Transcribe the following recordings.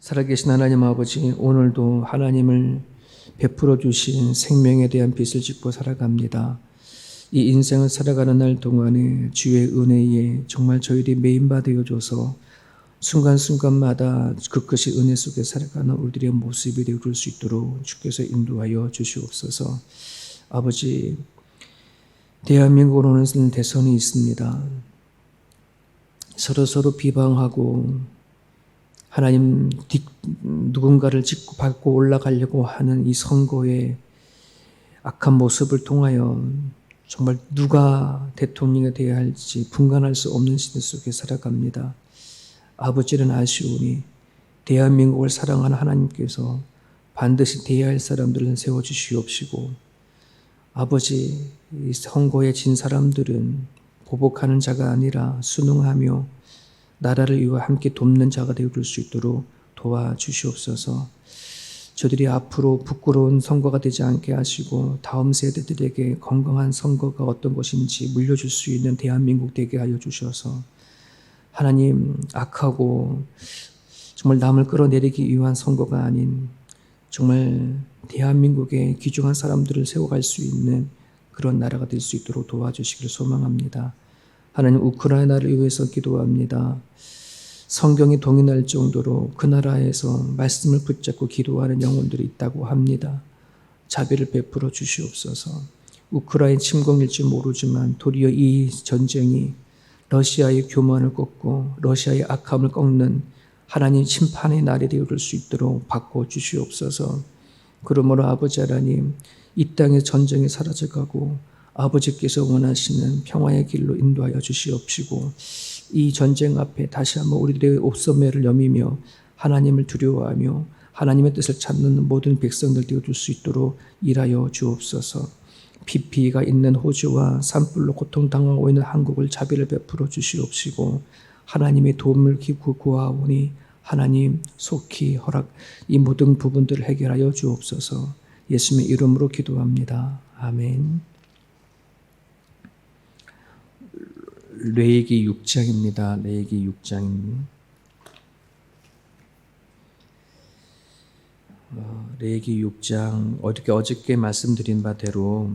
살아계신 하나님 아버지, 오늘도 하나님을 베풀어 주신 생명에 대한 빚을 짓고 살아갑니다. 이 인생을 살아가는 날 동안에 주의 은혜에 정말 저희들이 메인바 되어줘서 순간순간마다 그것이 은혜 속에 살아가는 우리들의 모습이 되어줄 수 있도록 주께서 인도하여 주시옵소서. 아버지, 대한민국으로는 대선이 있습니다. 서로 비방하고 하나님 누군가를 밟고 올라가려고 하는 이 선거의 악한 모습을 통하여 정말 누가 대통령이 되어야 할지 분간할 수 없는 시대 속에 살아갑니다. 아버지는 아시오니 대한민국을 사랑하는 하나님께서 반드시 대해야 할 사람들을 세워주시옵시고, 아버지, 이 선거에 진 사람들은 보복하는 자가 아니라 순응하며 나라를 위해 함께 돕는 자가 되어줄 수 있도록 도와주시옵소서. 저들이 앞으로 부끄러운 선거가 되지 않게 하시고 다음 세대들에게 건강한 선거가 어떤 것인지 물려줄 수 있는 대한민국 되게 하여 주셔서 하나님, 악하고 정말 남을 끌어내리기 위한 선거가 아닌 정말 대한민국의 귀중한 사람들을 세워갈 수 있는 그런 나라가 될 수 있도록 도와주시기를 소망합니다. 하나님, 우크라이나를 위해서 기도합니다. 성경이 동의할 정도로 그 나라에서 말씀을 붙잡고 기도하는 영혼들이 있다고 합니다. 자비를 베풀어 주시옵소서. 우크라이나 침공일지 모르지만 도리어 이 전쟁이 러시아의 교만을 꺾고 러시아의 악함을 꺾는 하나님 심판의 날이 되어줄 수 있도록 바꿔 주시옵소서. 그러므로 아버지 하나님, 이 땅의 전쟁이 사라져가고 아버지께서 원하시는 평화의 길로 인도하여 주시옵시고, 이 전쟁 앞에 다시 한번 우리들의 옵소매를 여미며 하나님을 두려워하며 하나님의 뜻을 찾는 모든 백성들 되어줄 수 있도록 일하여 주옵소서. PPE가 있는 호주와 산불로 고통당하고 있는 한국을 자비를 베풀어 주시옵시고, 하나님의 도움을 구하오니 하나님 속히 이 모든 부분들을 해결하여 주옵소서. 예수님의 이름으로 기도합니다. 아멘. 레위기 6장입니다. 레위기 6장. 레위기 6장, 어저께 말씀드린 바대로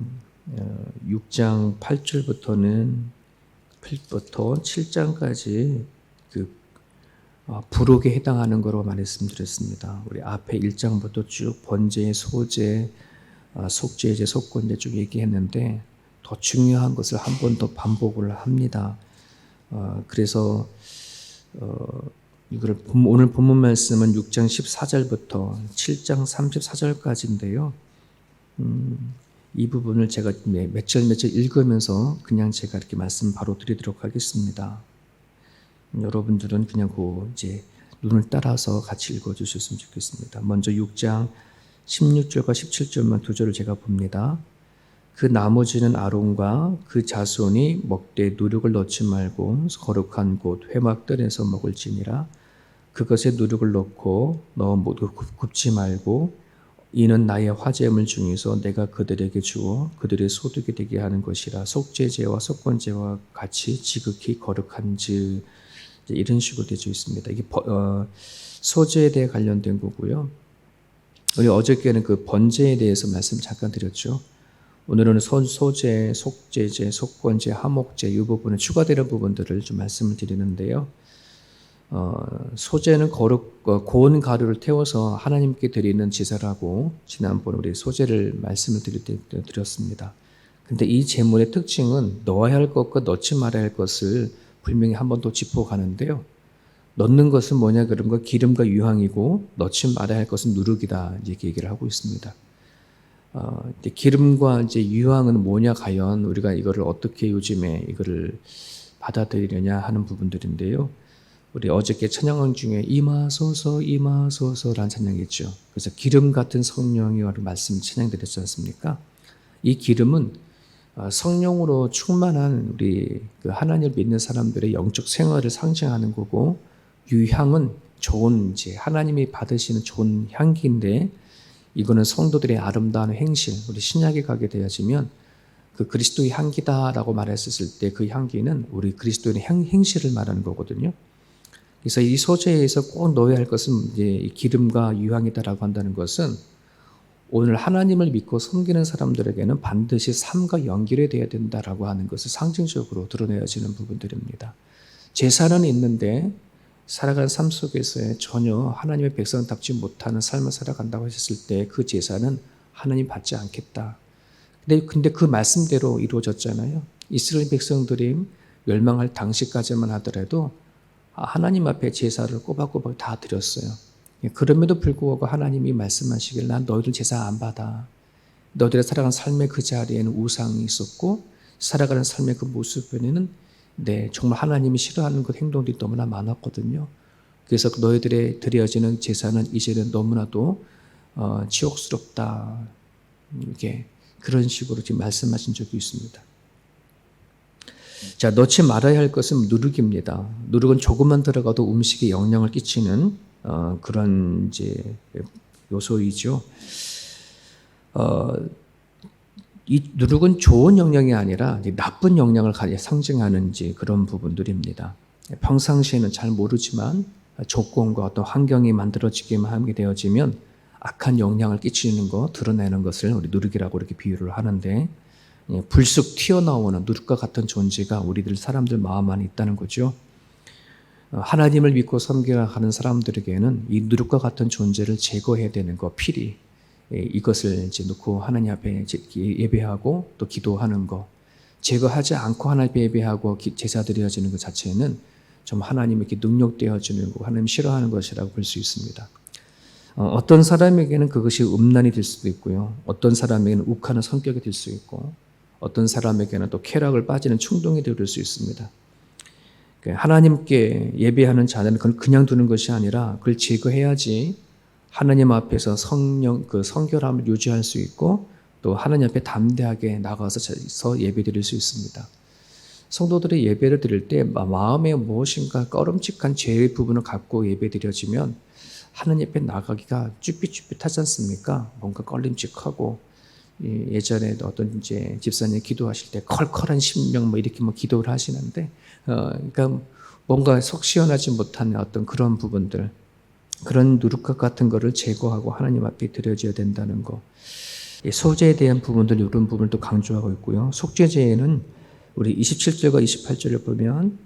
6장 8절부터 7장까지 부록에 해당하는 거로 말씀드렸습니다. 우리 앞에 1장부터 쭉 번제, 소제, 속죄제, 속건제 쭉 얘기했는데 더 중요한 것을 한 번 더 반복을 합니다. 그래서 이걸 오늘 본문 말씀은 6장 14절부터 7장 34절까지인데요. 이 부분을 제가 몇 절 읽으면서 그냥 제가 이렇게 말씀 바로 드리도록 하겠습니다. 여러분들은 그냥 이제 눈을 따라서 같이 읽어주셨으면 좋겠습니다. 먼저 6장 16절과 17절만 두 절을 제가 봅니다. 그 나머지는 아론과 그 자손이 먹되 누룩을 넣지 말고 거룩한 곳 회막들에서 먹을지니라. 그것에 누룩을 넣고 모두 굽지 말고 이는 나의 화제물 중에서 내가 그들에게 주어 그들의 소득이 되게 하는 것이라. 속죄제와 속건제와 같이 지극히 거룩한즉. 이런 식으로 되어 있습니다. 이게 소제에 대해 관련된 거고요. 우리 어저께는 그 번제에 대해서 말씀 잠깐 드렸죠. 오늘은 소제, 속죄제, 속건제, 하목제 이 부분에 추가되는 부분들을 좀 말씀을 드리는데요. 소제는 고운 가루를 태워서 하나님께 드리는 제사라고 지난번 우리 소제를 말씀을 드릴 때 드렸습니다. 근데 이 제물의 특징은 넣어야 할 것과 넣지 말아야 할 것을 분명히 한 번 더 짚어가는데요. 넣는 것은 뭐냐 그런 거 기름과 유향이고 넣지 말아야 할 것은 누룩이다 이렇게 얘기를 하고 있습니다. 기름과 이제 유향은 뭐냐 과연 우리가 이거를 어떻게 요즘에 이거를 받아들이려냐 하는 부분들인데요. 우리 어저께 찬양원 중에 임하소서 임하소서라는 찬양이 있죠. 그래서 기름 같은 성령이라는 말씀 찬양드렸지 않습니까? 이 기름은 성령으로 충만한 우리 하나님을 믿는 사람들의 영적 생활을 상징하는 거고, 유향은 좋은 이제 하나님이 받으시는 좋은 향기인데 이거는 성도들의 아름다운 행실, 우리 신약에 가게 되어지면 그 그리스도의 향기다라고 말했었을 때 그 향기는 우리 그리스도의 행실을 말하는 거거든요. 그래서 이 소재에서 꼭 넣어야 할 것은 이제 기름과 유향이다라고 한다는 것은 오늘 하나님을 믿고 섬기는 사람들에게는 반드시 삶과 연결이 되어야 된다라고 하는 것을 상징적으로 드러내어지는 부분들입니다. 제사는 있는데 살아가는 삶 속에서 전혀 하나님의 백성답지 못하는 삶을 살아간다고 하셨을 때 그 제사는 하나님 받지 않겠다. 근데 그 말씀대로 이루어졌잖아요. 이스라엘 백성들이 멸망할 당시까지만 하더라도 하나님 앞에 제사를 꼬박꼬박 다 드렸어요. 그럼에도 불구하고 하나님이 말씀하시길 난 너희들 제사 안 받아. 너희들의 살아가는 삶의 그 자리에는 우상이 있었고 살아가는 삶의 그 모습에는 정말 하나님이 싫어하는 그 행동들이 너무나 많았거든요. 그래서 너희들의 드려지는 제사는 이제는 너무나도 치욕스럽다. 이렇게 그런 식으로 지금 말씀하신 적이 있습니다. 자, 넣지 말아야 할 것은 누룩입니다. 누룩은 조금만 들어가도 음식에 영향을 끼치는 그런 이제 요소이죠. 이 누룩은 좋은 영향이 아니라 나쁜 영향을 상징하는 이제 그런 부분들입니다. 평상시에는 잘 모르지만 조건과 어떤 환경이 만들어지기만 하게 되어지면 악한 영향을 끼치는 거, 드러내는 것을 우리 누룩이라고 이렇게 비유를 하는데 불쑥 튀어나오는 누룩과 같은 존재가 우리들 사람들 마음 안에 있다는 거죠. 하나님을 믿고 섬겨가는 사람들에게는 이 누룩과 같은 존재를 제거해야 되는 거, 필히 이것을 이제 놓고 하나님 앞에 예배하고 또 기도하는 거, 제거하지 않고 하나님 앞에 예배하고 제사 드려지는 것 자체는 좀 하나님에게 능력되어지는 거, 하나님 싫어하는 것이라고 볼 수 있습니다. 어떤 사람에게는 그것이 음란이 될 수도 있고요. 어떤 사람에게는 욱하는 성격이 될 수 있고 어떤 사람에게는 또 쾌락을 빠지는 충동이 될 수 있습니다. 하나님께 예배하는 자는 그걸 그냥 두는 것이 아니라 그걸 제거해야지 하나님 앞에서 그 성결함을 유지할 수 있고 또 하나님 앞에 담대하게 나가서 예배드릴 수 있습니다. 성도들이 예배를 드릴 때 마음에 무엇인가 꺼름직한 죄의 부분을 갖고 예배드려지면 하나님 앞에 나가기가 쭈삣쭈삣하지 않습니까? 뭔가 꺼림직하고 예전에 어떤 이제 집사님 기도하실 때 컬컬한 심령 이렇게 기도를 하시는데 그러니까 뭔가 속 시원하지 못한 어떤 그런 부분들, 그런 누룩과 같은 거를 제거하고 하나님 앞에 드려져야 된다는 거. 소재에 대한 부분들 이런 부분을 또 강조하고 있고요. 속죄제에는 우리 27절과 28절을 보면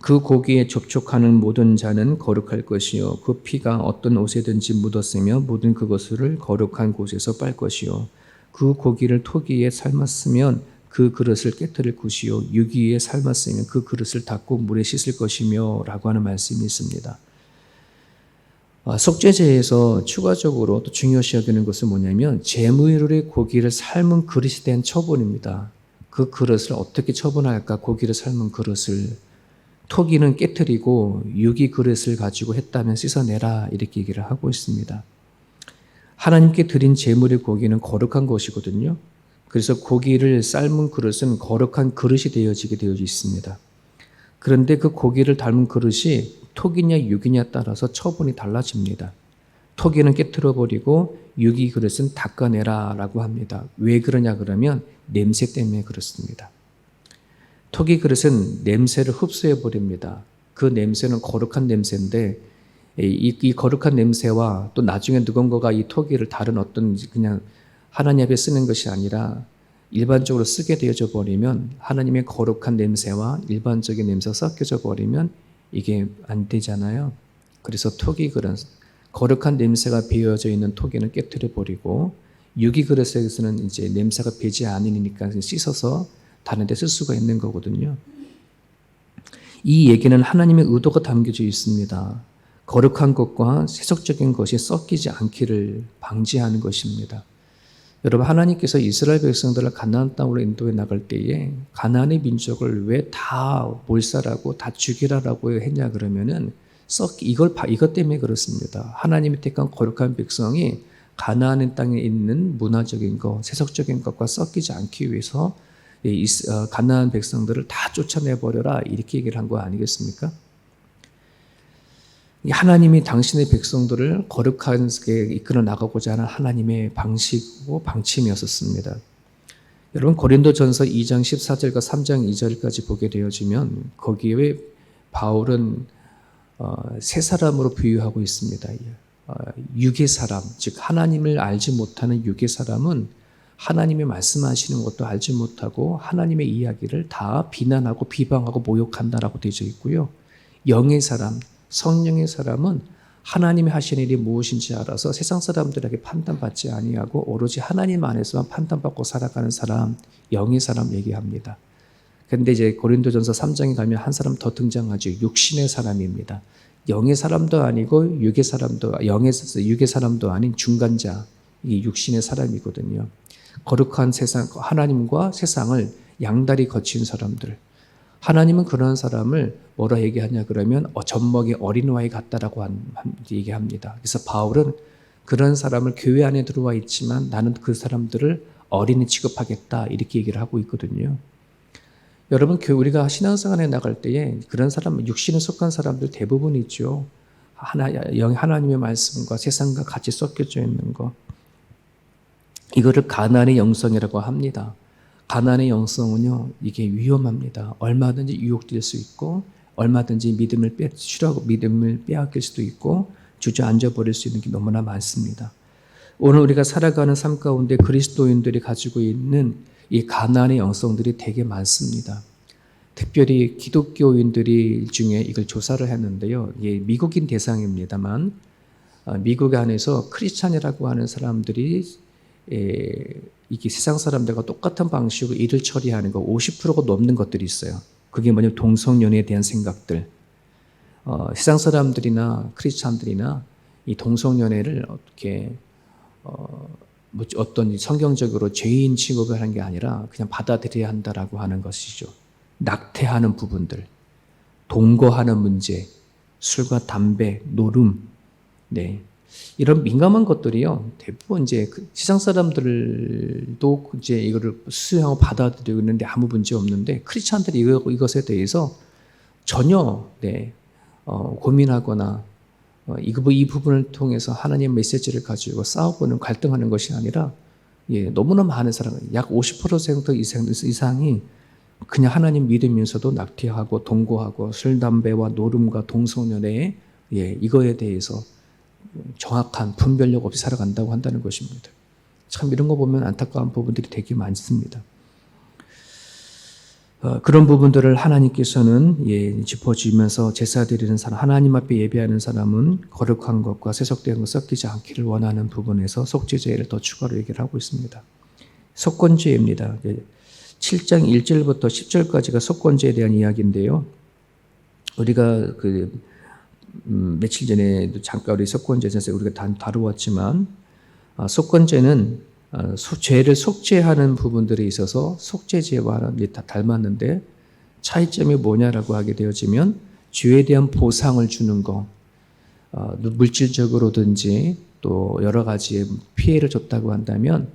그 고기에 접촉하는 모든 자는 거룩할 것이요 그 피가 어떤 옷에든지 묻었으며 모든 그것을 거룩한 곳에서 빨 것이요 그 고기를 토기에 삶았으면 그 그릇을 깨뜨릴 것이요 유기에 삶았으면 그 그릇을 닦고 물에 씻을 것이며 라고 하는 말씀이 있습니다. 속죄제에서 추가적으로 또 중요시 여기는 것은 뭐냐면 제물의 고기를 삶은 그릇에 대한 처분입니다. 그 그릇을 어떻게 처분할까? 고기를 삶은 그릇을 토기는 깨뜨리고 유기 그릇을 가지고 했다면 씻어내라 이렇게 얘기를 하고 있습니다. 하나님께 드린 제물의 고기는 거룩한 것이거든요. 그래서 고기를 삶은 그릇은 거룩한 그릇이 되어지게 되어 있습니다. 그런데 그 고기를 담은 그릇이 토기냐 유기냐에 따라서 처분이 달라집니다. 토기는 깨뜨려버리고 유기 그릇은 닦아내라 라고 합니다. 왜 그러냐 그러면 냄새 때문에 그렇습니다. 토기 그릇은 냄새를 흡수해버립니다. 그 냄새는 거룩한 냄새인데 이 거룩한 냄새와 또 나중에 누군가가 이 토기를 다른 어떤 그냥 하나님 앞에 쓰는 것이 아니라 일반적으로 쓰게 되어져 버리면 하나님의 거룩한 냄새와 일반적인 냄새가 섞여져 버리면 이게 안 되잖아요. 그래서 토기 그릇, 거룩한 냄새가 배어져 있는 토기는 깨뜨려 버리고 유기 그릇에서는 이제 냄새가 배지 않으니까 씻어서 다른 데 쓸 수가 있는 거거든요. 이 얘기는 하나님의 의도가 담겨져 있습니다. 거룩한 것과 세속적인 것이 섞이지 않기를 방지하는 것입니다. 여러분 하나님께서 이스라엘 백성들을 가나안 땅으로 인도해 나갈 때에 가나안의 민족을 왜 다 몰살하고 다 죽이라라고 했냐 그러면은 이것 때문에 그렇습니다. 하나님이 택한 거룩한 백성이 가나안 땅에 있는 문화적인 것, 세속적인 것과 섞이지 않기 위해서 가나안 백성들을 다 쫓아내버려라 이렇게 얘기를 한 거 아니겠습니까? 하나님이 당신의 백성들을 거룩하게 이끌어 나가고자 하는 하나님의 방식이고 방침이었습니다. 여러분 고린도전서 2장 14절과 3장 2절까지 보게 되어지면 거기에 바울은 세 사람으로 비유하고 있습니다. 육의 사람, 즉 하나님을 알지 못하는 육의 사람은 하나님이 말씀하시는 것도 알지 못하고 하나님의 이야기를 다 비난하고 비방하고 모욕한다라고 되어 있고요. 영의 사람, 성령의 사람은 하나님이 하시는 일이 무엇인지 알아서 세상 사람들에게 판단받지 아니하고 오로지 하나님 안에서만 판단받고 살아가는 사람, 영의 사람 얘기합니다. 그런데 이제 고린도전서 3장에 가면 한 사람 더 등장하죠. 육신의 사람입니다. 영의 사람도 아니고 육의 사람도 아닌 중간자, 이게 육신의 사람이거든요. 거룩한 세상, 하나님과 세상을 양다리 거친 사람들. 하나님은 그런 사람을 뭐라 얘기하냐 그러면 젖먹이 어린아이 같다라고 얘기합니다. 그래서 바울은 그런 사람을 교회 안에 들어와 있지만 나는 그 사람들을 어린이 취급하겠다 이렇게 얘기를 하고 있거든요. 여러분, 우리가 신앙생활에 나갈 때에 그런 사람, 육신에 속한 사람들 대부분 있죠. 하나님의 말씀과 세상과 같이 섞여져 있는 거. 이거를 가난의 영성이라고 합니다. 가난의 영성은요, 이게 위험합니다. 얼마든지 유혹될 수 있고, 얼마든지 믿음을 빼앗길 수도 있고, 주저앉아 버릴 수 있는 게 너무나 많습니다. 오늘 우리가 살아가는 삶 가운데 그리스도인들이 가지고 있는 이 가난의 영성들이 되게 많습니다. 특별히 기독교인들이 중에 이걸 조사를 했는데요. 이게 미국인 대상입니다만, 미국 안에서 크리스찬이라고 하는 사람들이 이게 세상 사람들과 똑같은 방식으로 일을 처리하는 거 50%가 넘는 것들이 있어요. 그게 뭐냐면 동성연애에 대한 생각들. 세상 사람들이나 크리스찬들이나 이 동성연애를 어떻게 어떤 성경적으로 죄인 취급을 하는 게 아니라 그냥 받아들여야 한다라고 하는 것이죠. 낙태하는 부분들, 동거하는 문제, 술과 담배, 노름, 네. 이런 민감한 것들이요, 대부분 이제 세상 사람들도 이제 이거를 수용하고 받아들이고 있는데 아무 문제 없는데 크리스찬들이 이것에 대해서 전혀 고민하거나 이 부분을 통해서 하나님 메시지를 가지고 싸우고는 갈등하는 것이 아니라 너무나 많은 사람, 약 50% 이상이 그냥 하나님 믿으면서도 낙태하고 동거하고 술, 담배와 노름과 동성연애 이거에 대해서 정확한 분별력 없이 살아간다고 한다는 것입니다. 참 이런 거 보면 안타까운 부분들이 되게 많습니다. 그런 부분들을 하나님께서는 짚어주면서 제사 드리는 사람, 하나님 앞에 예배하는 사람은 거룩한 것과 세속된 것 섞이지 않기를 원하는 부분에서 속죄제를 더 추가로 얘기를 하고 있습니다. 속건제입니다. 7장 1절부터 10절까지가 속건제에 대한 이야기인데요. 우리가 며칠 전에도 잠깐 우리 속건제에서 우리가 다루었지만 속건제는 죄를 속죄하는 부분들이 있어서 속죄제와 다 닮았는데 차이점이 뭐냐라고 하게 되어지면 죄에 대한 보상을 주는 거, 물질적으로든지 또 여러 가지의 피해를 줬다고 한다면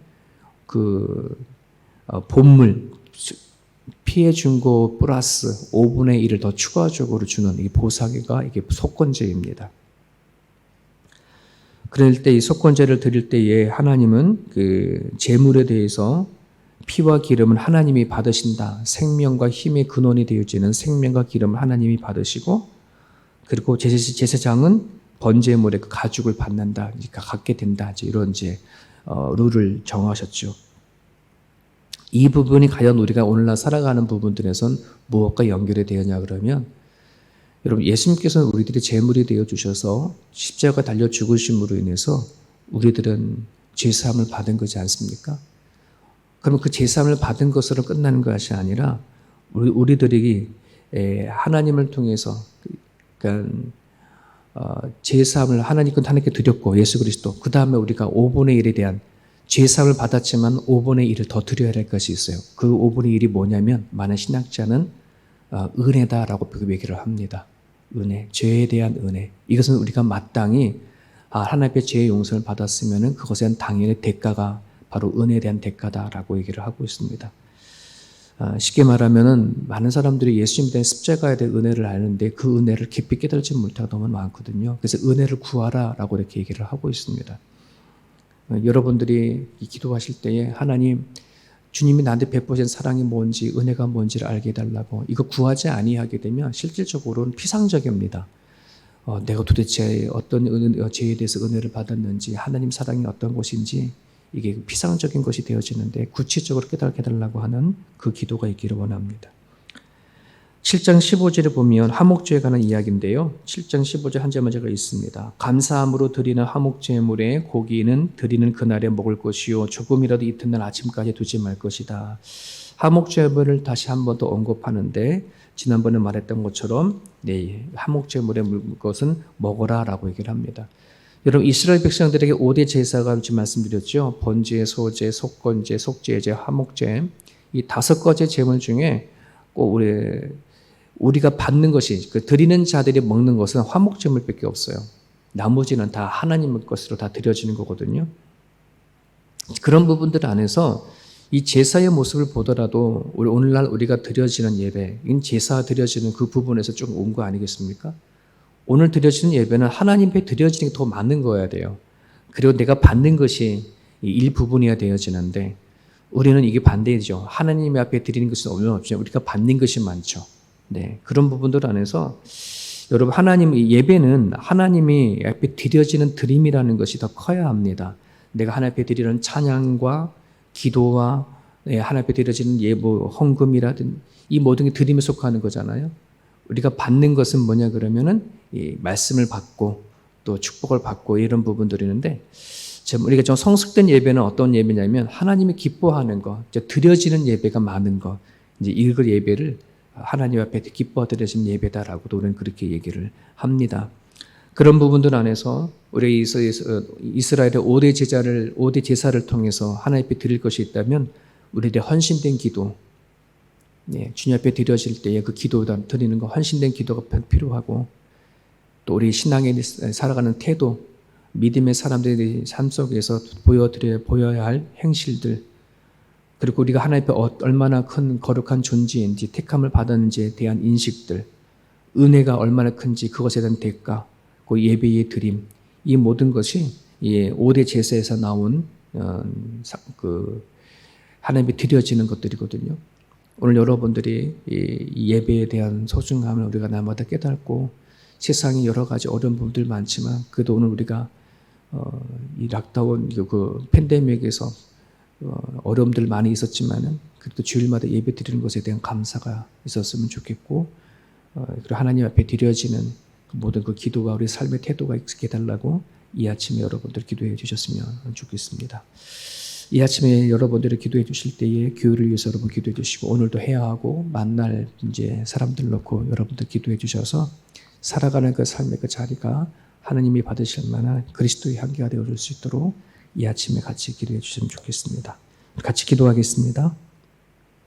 본물 피해 준 거 플러스 5분의 1을 더 추가적으로 주는 이 보상이가 이게 속건제입니다. 그럴 때 이 속건제를 드릴 때에 하나님은 제물에 대해서 피와 기름은 하나님이 받으신다. 생명과 힘의 근원이 되어지는 생명과 기름을 하나님이 받으시고, 그리고 제사장은 번제물의 가죽을 받는다. 그러니까 갖게 된다. 이런 룰을 정하셨죠. 이 부분이 과연 우리가 오늘날 살아가는 부분들에선 무엇과 연결이 되었냐 그러면, 여러분, 예수님께서는 우리들이 제물이 되어 주셔서 십자가 달려 죽으심으로 인해서 우리들은 죄사함을 받은 거지 않습니까? 그러면 그 죄사함을 받은 것으로 끝나는 것이 아니라 우리들이 하나님을 통해서 죄사함을 하나님께 드렸고, 예수 그리스도, 그 다음에 우리가 5분의 1에 대한 죄사함을 받았지만 5분의 1을 더 드려야 할 것이 있어요. 그 5분의 1이 뭐냐면 많은 신학자는 은혜다라고 얘기를 합니다. 은혜, 죄에 대한 은혜. 이것은 우리가 마땅히 하나님 앞에 죄의 용서를 받았으면 그것에 대한 당연히 대가가 바로 은혜에 대한 대가다라고 얘기를 하고 있습니다. 쉽게 말하면 많은 사람들이 예수님에 대한 십자가에 대한 은혜를 아는데 그 은혜를 깊이 깨달지 못하고 너무 많거든요. 그래서 은혜를 구하라라고 이렇게 얘기를 하고 있습니다. 여러분들이 기도하실 때에 하나님, 주님이 나한테 베푸신 사랑이 뭔지, 은혜가 뭔지를 알게 해달라고 이거 구하지 아니하게 되면 실질적으로는 피상적입니다. 내가 도대체 어떤 죄에 대해서 은혜를 받았는지, 하나님 사랑이 어떤 것인지 이게 피상적인 것이 되어지는데 구체적으로 깨닫게 해달라고 하는 그 기도가 있기를 원합니다. 7장 15절에 보면 화목제에 관한 이야기인데요. 7장 15절 한 절마저가 있습니다. 감사함으로 드리는 화목제물에 고기는 드리는 그날에 먹을 것이요 조금이라도 이튿날 아침까지 두지 말 것이다. 화목제물을 다시 한 번 더 언급하는데 지난번에 말했던 것처럼 화목제물에 물 것은 먹어라라고 얘기를 합니다. 여러분 이스라엘 백성들에게 5대 제사가 지금 말씀드렸죠. 번제, 소제, 속건제, 속죄제, 화목제 이 5가지 제물 중에 꼭 우리가 받는 것이 드리는 자들이 먹는 것은 화목제물밖에 없어요. 나머지는 다 하나님의 것으로 다 드려지는 거거든요. 그런 부분들 안에서 이 제사의 모습을 보더라도 오늘날 우리가 드려지는 예배, 제사 드려지는 그 부분에서 좀 온 거 아니겠습니까? 오늘 드려지는 예배는 하나님 앞에 드려지는 게 더 많은 거여야 돼요. 그리고 내가 받는 것이 일부분이어야 되어지는데 우리는 이게 반대죠. 하나님 앞에 드리는 것은 없지만 우리가 받는 것이 많죠. 네, 그런 부분들 안에서 여러분 하나님 예배는 하나님이 앞에 드려지는 드림이라는 것이 더 커야 합니다. 내가 하나님 앞에 드리는 찬양과 기도와 하나님 앞에 드려지는 예보, 헌금이라든 이 모든 게 드림에 속하는 거잖아요. 우리가 받는 것은 뭐냐 그러면은 이 말씀을 받고 또 축복을 받고 이런 부분들이 있는데 우리가 좀 성숙된 예배는 어떤 예배냐면 하나님이 기뻐하는 것, 드려지는 예배가 많은 것, 이제 이걸 예배를 하나님 앞에 기뻐 드려지는 예배다라고도 우리는 그렇게 얘기를 합니다. 그런 부분들 안에서 우리 이스라엘의 5대 제사를 통해서 하나님 앞에 드릴 것이 있다면 우리의 헌신된 기도, 주님 앞에 드려질 때의 그 기도 드리는 거 헌신된 기도가 필요하고 또 우리 신앙에 살아가는 태도, 믿음의 사람들의 삶 속에서 보여야 할 행실들, 그리고 우리가 하나님 앞에 얼마나 큰 거룩한 존재인지 택함을 받았는지에 대한 인식들, 은혜가 얼마나 큰지 그것에 대한 대가, 그 예배의 드림, 이 모든 것이 5대 제사에서 나온 그 하나님께 드려지는 것들이거든요. 오늘 여러분들이 이 예배에 대한 소중함을 우리가 날마다 깨닫고 세상에 여러 가지 어려운 부분들 많지만 그래도 오늘 우리가 이 락다운 그 팬데믹에서 어려움들 많이 있었지만은 그래도 주일마다 예배 드리는 것에 대한 감사가 있었으면 좋겠고 그리고 하나님 앞에 드려지는 모든 그 기도가 우리 삶의 태도가 있게 해달라고 이 아침에 여러분들 기도해 주셨으면 좋겠습니다. 이 아침에 여러분들이 기도해 주실 때에 교회를 위해서 여러분 기도해 주시고 오늘도 해야 하고 만날 이제 사람들 놓고 여러분들 기도해 주셔서 살아가는 그 삶의 그 자리가 하나님이 받으실 만한 그리스도의 향기가 되어줄 수 있도록 이 아침에 같이 기도해 주시면 좋겠습니다. 같이 기도하겠습니다.